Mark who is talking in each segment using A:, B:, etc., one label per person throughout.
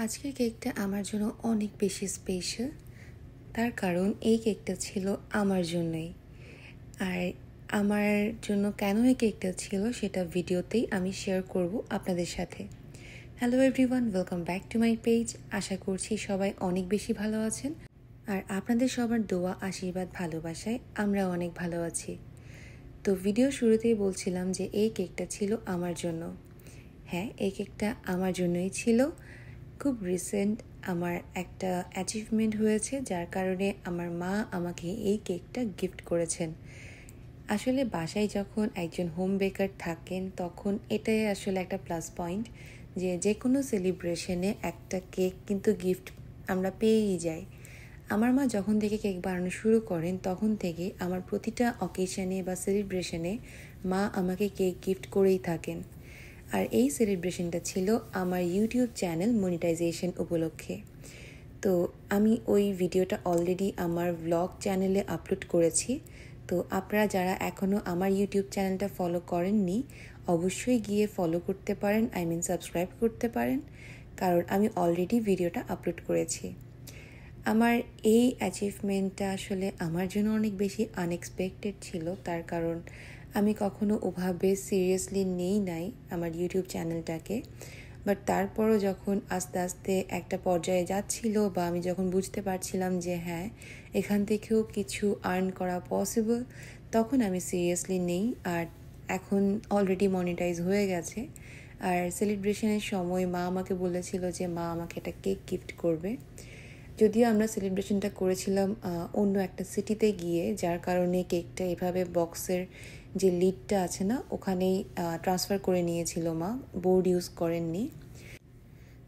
A: আজকের কেকটা আমার জন্য অনেক বেশি স্পেশাল। তার কারণ এই কেকটা ছিল আমার জন্যই। আর আমার জন্য কেন এই কেকটা ছিল সেটা ভিডিওতেই আমি শেয়ার করব আপনাদের সাথে। Hello everyone, welcome back to my page. আশা করছি সবাই অনেক বেশি ভালো আছেন, আর আপনাদের সবার দোয়া, আশীর্বাদ, ভালোবাসায় আমরা অনেক ভালো আছি। তো ভিডিও শুরুতেই বলছিলাম যে এই কেকটা ছিল আমার জন্য। হ্যাঁ, এই কেকটা আমার জন্যই ছিল। খুব রিসেন্ট আমার একটা অ্যাচিভমেন্ট হয়েছে, যার কারণে আমার মা আমাকে এই কেকটা গিফট করেছেন। আসলে বাসায় যখন একজন হোম বেকার থাকেন তখন এটাই আসলে একটা প্লাস পয়েন্ট, যে কোনো সেলিব্রেশনে একটা কেক কিন্তু গিফট আমরা পেয়েই যাই। আমার মা যখন থেকে কেক বানানো শুরু করেন তখন থেকে আমার প্রতিটা অকেশনে বা সেলিব্রেশনে মা আমাকে কেক গিফট করেই থাকেন। আর এই সেলিব্রেশনটা ছিল আমার ইউটিউব চ্যানেল মনিটাইজেশন উপলক্ষে। তো আমি ওই ভিডিওটা অলরেডি আমার ব্লগ চ্যানেলে আপলোড করেছি। তো আপনারা যারা এখনও আমার ইউটিউব চ্যানেলটা ফলো করেননি, অবশ্যই গিয়ে ফলো করতে পারেন, সাবস্ক্রাইব করতে পারেন, কারণ আমি অলরেডি ভিডিওটা আপলোড করেছি। আমার এই অ্যাচিভমেন্টটা আসলে আমার জন্য অনেক বেশি আনএক্সপেক্টেড ছিল, তার কারণ আমি কখনো ওভাবে সিরিয়াসলি নেই নাই আমার ইউটিউব চ্যানেলটাকে। বাট তারপরও যখন আস্তে আস্তে একটা পর্যায়ে যাচ্ছিল, বা আমি যখন বুঝতে পারছিলাম যে হ্যাঁ, এখান থেকেও কিছু আর্ন করা পসিবল, তখন আমি সিরিয়াসলি নেই। আর এখন অলরেডি মনিটাইজ হয়ে গেছে। আর সেলিব্রেশনের সময় মা আমাকে বলেছিল যে মা আমাকে একটা কেক গিফট করবে। যদিও আমরা সেলিব্রেশনটা করেছিলাম অন্য একটা সিটিতে গিয়ে, যার কারণে কেকটা এভাবে বক্সের যে লিডটা আছে না, ওখানেই ট্রান্সফার করে নিয়েছিল মা, বোর্ড ইউজ করেননি।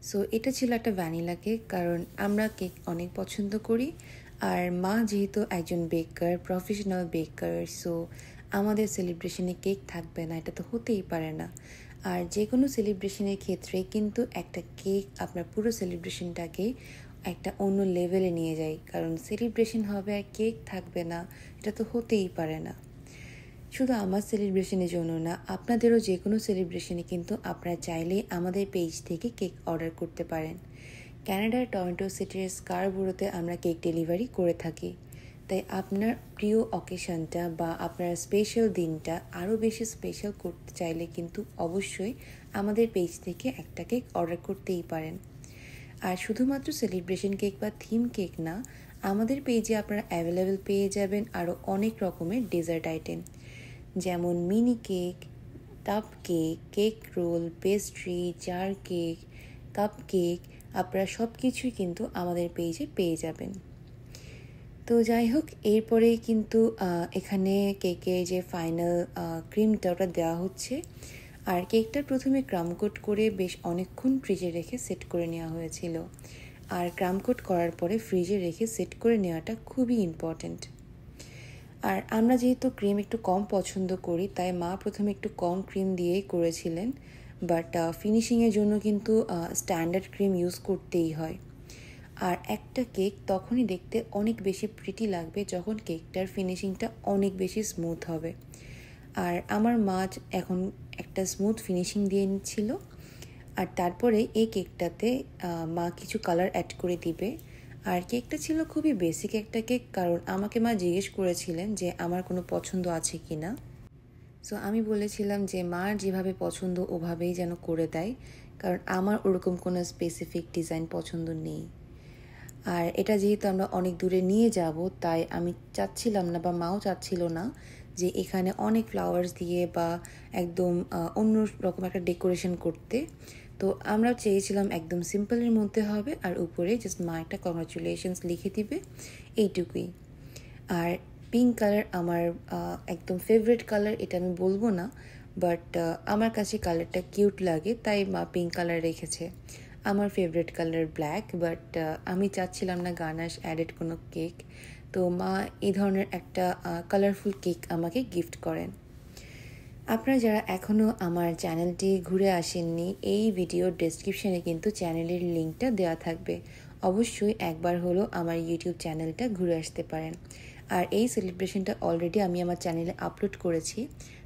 A: সো এটা ছিল একটা ভ্যানিলা কেক, কারণ আমরা কেক অনেক পছন্দ করি। আর মা যেহেতু একজন বেকার, প্রফেশনাল বেকার, সো আমাদের সেলিব্রেশনে কেক থাকবে না এটা তো হতেই পারে না। আর যে কোনো সেলিব্রেশনের ক্ষেত্রে কিন্তু একটা কেক আপনার পুরো সেলিব্রেশনটাকে একটা অন্য লেভেলে নিয়ে যায়, কারণ সেলিব্রেশন হবে আর কেক থাকবে না, এটা তো হতেই পারে না। শুধু আমার সেলিব্রেশনের জন্য না, আপনাদেরও যে কোনো সেলিব্রেশনে কিন্তু আপনারা চাইলেই আমাদের পেজ থেকে কেক অর্ডার করতে পারেন। কানাডার টরন্টো সিটির স্কারবোরোতে আমরা কেক ডেলিভারি করে থাকি। তাই আপনার প্রিয় অকেশনটা বা আপনার স্পেশাল দিনটা আরও বেশি স্পেশাল করতে চাইলে কিন্তু অবশ্যই আমাদের পেজ থেকে একটা কেক অর্ডার করতেই পারেন। আর শুধুমাত্র সেলিব্রেশন কেক বা থিম কেক না, আমাদের পেজে আপনারা অ্যাভেলেবেল পেয়ে যাবেন আরও অনেক রকমের ডেজার্ট আইটেম, যেমন মিনি কেক, টাপ cake, cake roll, pastry, jar cake, cup cake, আপনারা সব কিছুই কিন্তু আমাদের পেজে পেয়ে যাবেন। তো যাই হোক, এরপরে কিন্তু এখানে কেকের যে ফাইনাল ক্রিমটা ওটা দেওয়া হচ্ছে। আর কেকটা প্রথমে ক্রামকোট করে বেশ অনেকক্ষণ ফ্রিজে রেখে সেট করে নেওয়া হয়েছিল। আর ক্রামকোট করার পরে ফ্রিজে রেখে সেট করে নেওয়াটা খুবই ইম্পর্ট্যান্ট। আর আমরা যেহেতু ক্রিম একটু কম পছন্দ করি, তাই মা প্রথমে একটু কম ক্রিম দিয়েই করেছিলেন। বাট ফিনিশিংয়ের জন্য কিন্তু স্ট্যান্ডার্ড ক্রিম ইউজ করতেই হয়। আর একটা কেক তখনই দেখতে অনেক বেশি প্রিটি লাগবে যখন কেকটার ফিনিশিংটা অনেক বেশি স্মুথ হবে। আর আমার মা এখন একটা স্মুথ ফিনিশিং দিয়ে নিচ্ছিল। আর তারপরে এই কেকটাতে মা কিছু কালার অ্যাড করে দিবে। আর কেকটা ছিল খুবই বেসিক একটা কেক, কারণ আমাকে মা জিজ্ঞেস করেছিলেন যে আমার কোনো পছন্দ আছে কি না। সো আমি বলেছিলাম যে মার যেভাবে পছন্দ ওভাবেই যেন করে দেয়, কারণ আমার ওরকম কোনো স্পেসিফিক ডিজাইন পছন্দ নেই। আর এটা যেহেতু আমরা অনেক দূরে নিয়ে যাব, তাই আমি চাচ্ছিলাম না, বা মাও চাচ্ছিল না, যে এখানে অনেক ফ্লাওয়ার্স দিয়ে বা একদম অন্য রকম একটা ডেকোরেশন করতে। তো আমরা চেয়েছিলাম একদম সিম্পলের মধ্যে হবে, আর উপরে জাস্ট মা একটা কংগ্রাচুলেশনস লিখে দিবে, এইটুকুই। আর পিঙ্ক কালার আমার একদম ফেভারিট কালার, এটা আমি বলবো না, বাট আমার কাছে কালারটা কিউট লাগে, তাই মা পিঙ্ক কালার রেখেছে। আমার ফেভারিট কালার ব্ল্যাক, বাট আমি চাচ্ছিলাম না গার্নাশ অ্যাডেড কোনো কেক, তো মা এই ধরনের একটা কালারফুল কেক আমাকে গিফট করেন। আপনারা যারা এখনও আমার চ্যানেলটি ঘুরে আসেননি, এই ভিডিওর ডেসক্রিপশনে কিন্তু চ্যানেলের লিঙ্কটা দেওয়া থাকবে। অবশ্যই একবার হলো আমার ইউটিউব চ্যানেলটা ঘুরে আসতে পারেন। আর এই সেলিব্রেশনটা অলরেডি আমি আমার চ্যানেলে আপলোড করেছি,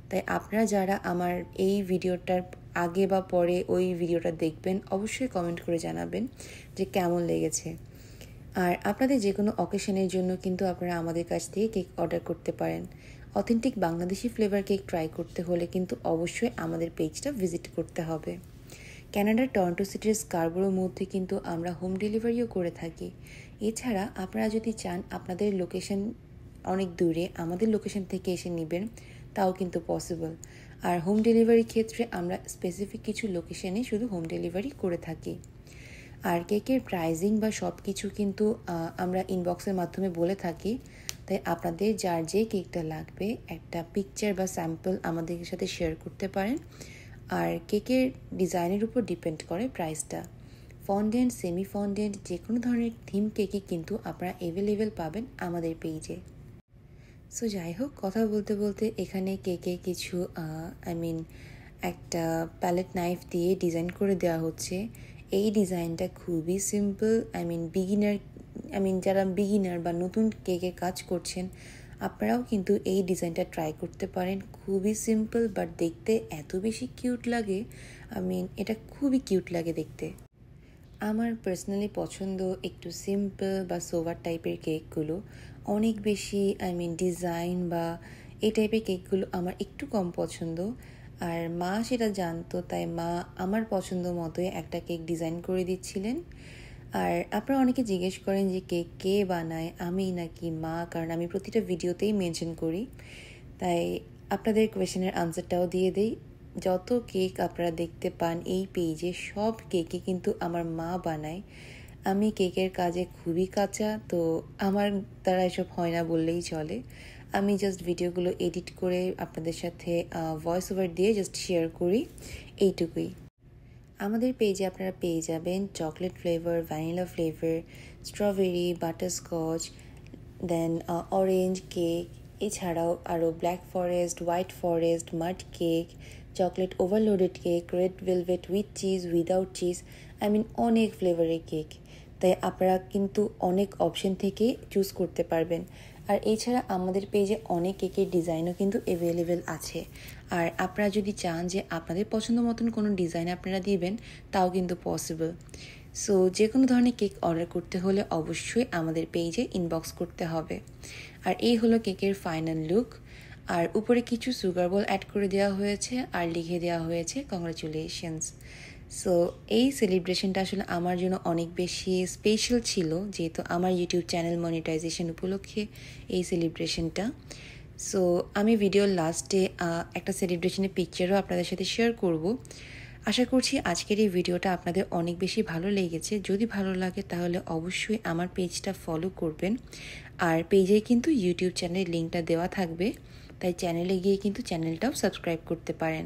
A: তাই আপনারা যারা আমার এই ভিডিওটার আগে বা পরে ওই ভিডিওটা দেখবেন, অবশ্যই কমেন্ট করে জানাবেন যে কেমন লেগেছে। আর আপনাদের যে কোনো অকেশনের জন্য কিন্তু আপনারা আমাদের কাছ থেকে কেক অর্ডার করতে পারেন। Authentic Bangladeshi flavour cake try করতে হলে কিন্তু অবশ্যই আমাদের পেজটা ভিজিট করতে হবে। কানাডার টরন্টো সিটির স্কারবোরোর মধ্যে কিন্তু আমরা হোম ডেলিভারিও করে থাকি। এছাড়া আপনারা যদি চান আপনাদের লোকেশন অনেক দূরে, আমাদের লোকেশন থেকে এসে নেবেন, তাও কিন্তু পসিবল। আর হোম ডেলিভারির ক্ষেত্রে আমরা স্পেসিফিক কিছু লোকেশনে শুধু হোম ডেলিভারি করে থাকি। আর কেকের প্রাইজিং বা সব কিছু কিন্তু আমরা ইনবক্সের মাধ্যমে বলে থাকি, তাই আপনাদের যার যে কেকটা লাগবে একটা পিকচার বা স্যাম্পল আমাদের সাথে শেয়ার করতে পারেন। আর কেকের ডিজাইনের উপর ডিপেন্ড করে প্রাইসটা। ফন্ডেন্ট, সেমি ফন্ডেন্ট যে কোনো ধরনের থিম কেকই কিন্তু আপনারা অ্যাভেলেবেল পাবেন আমাদের পেজে। সো যাই হোক, কথা বলতে বলতে এখানে কেকে কিছু একটা প্যালেট নাইফ দিয়ে ডিজাইন করে দেওয়া হচ্ছে। এই ডিজাইনটা খুবই সিম্পল। যারা বিগিনার বা নতুন কেকের কাজ করছেন আপনারাও কিন্তু এই ডিজাইনটা ট্রাই করতে পারেন। খুবই সিম্পল বাট দেখতে এত বেশি কিউট লাগে। এটা খুবই কিউট লাগে দেখতে। আমার পার্সোনালি পছন্দ একটু সিম্পল বা সোভার টাইপের কেকগুলো। অনেক বেশি ডিজাইন বা এই টাইপের কেকগুলো আমার একটু কম পছন্দ। আর মা সেটা জানতো, তাই মা আমার পছন্দ মতোই একটা কেক ডিজাইন করে দিচ্ছিলেন। আর আপনারা অনেকে জিজ্ঞেস করেন যে কেক কে বানায়, আমি নাকি মা, কারণ আমি প্রতিটা ভিডিওতেই মেনশন করি। তাই আপনাদের কোয়েশনের আনসারটাও দিয়ে দেই। যত কেক আপনারা দেখতে পান এই পেজে সব কেকই কিন্তু আমার মা বানায়। আমি কেকের কাজে খুবই কাঁচা, তো আমার দ্বারা এসব হয় না বললেই চলে। আমি জাস্ট ভিডিওগুলো এডিট করে আপনাদের সাথে ভয়েস ওভার দিয়ে জাস্ট শেয়ার করি, এইটুকুই। আমাদের পেজে আপনারা পেয়ে যাবেন chocolate flavour, vanilla flavour, strawberry, butterscotch, then orange cake, এছাড়াও আরও black forest, white forest, mud cake, chocolate overloaded cake, red velvet with cheese, without cheese, অনেক ফ্লেভারের কেক। তাই আপনারা কিন্তু অনেক অপশন থেকে চুজ করতে পারবেন। আর এছাড়া আমাদের পেজে অনেক কেকের ডিজাইনও কিন্তু অ্যাভেলেবেল আছে। আর আপনারা যদি চান যে আপনাদের পছন্দ মতন কোনো ডিজাইন আপনারা দিবেন, তাও কিন্তু পসিবল। সো যে কোনো ধরনের কেক অর্ডার করতে হলে অবশ্যই আমাদের পেজে ইনবক্স করতে হবে। আর এই হলো কেকের ফাইনাল লুক। আর উপরে কিছু সুগার বল অ্যাড করে দেওয়া হয়েছে আর লিখে দেওয়া হয়েছে কংগ্রাচুলেশনস। সো এই সেলিব্রেশনটা আসলে আমার জন্য অনেক বেশি স্পেশাল ছিল, যেহেতু আমার ইউটিউব চ্যানেল মনিটাইজেশন উপলক্ষে এই সেলিব্রেশনটা। সো আমি ভিডিওর লাস্টে একটা সেলিব্রেশনের পিকচারও আপনাদের সাথে শেয়ার করব। আশা করছি আজকের এই ভিডিওটা আপনাদের অনেক বেশি ভালো লেগেছে। যদি ভালো লাগে তাহলে অবশ্যই আমার পেজটা ফলো করবেন। আর পেজে কিন্তু ইউটিউব চ্যানেলের লিঙ্কটা দেওয়া থাকবে, তাই চ্যানেলে গিয়ে কিন্তু চ্যানেলটাও সাবস্ক্রাইব করতে পারেন।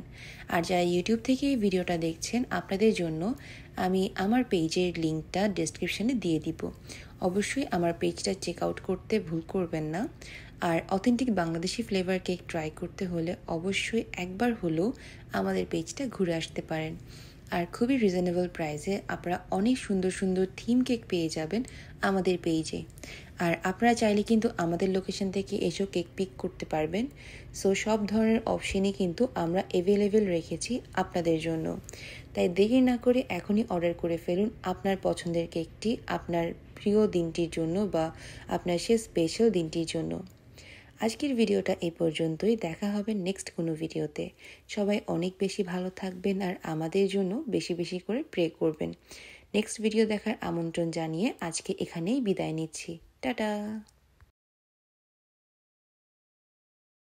A: আর যারা ইউটিউব থেকে এই ভিডিওটা দেখছেন আপনাদের জন্য আমি আমার পেজের লিঙ্কটা ডেসক্রিপশানে দিয়ে দিব। অবশ্যই আমার পেজটা চেক আউট করতে ভুল করবেন না। আর authentic Bangladeshi flavour cake try করতে হলে অবশ্যই একবার হলেও আমাদের পেজটা ঘুরে আসতে পারেন। আর খুবই রিজনেবল প্রাইসে আপনারা অনেক সুন্দর সুন্দর থিম কেক পেয়ে যাবেন আমাদের পেজে। আর আপনারা চাইলে কিন্তু আমাদের লোকেশন থেকে এসেও কেক পিক করতে পারবেন। সো সব ধরনের অপশনই কিন্তু আমরা অ্যাভেলেবেল রেখেছি আপনাদের জন্য। তাই দেরি না করে এখনই অর্ডার করে ফেলুন আপনার পছন্দের কেকটি আপনার প্রিয় দিনটির জন্য বা আপনার সে স্পেশাল দিনটির জন্য। আজকের ভিডিওটা এই পর্যন্তই। দেখা হবে নেক্সট কোনো ভিডিওতে। সবাই অনেক বেশি ভালো থাকবেন আর আমাদের জন্য বেশি বেশি করে প্রে করবেন। নেক্সট ভিডিও দেখার আমন্ত্রণ জানিয়ে আজকে এখানেই বিদায় নিচ্ছি। টাটা।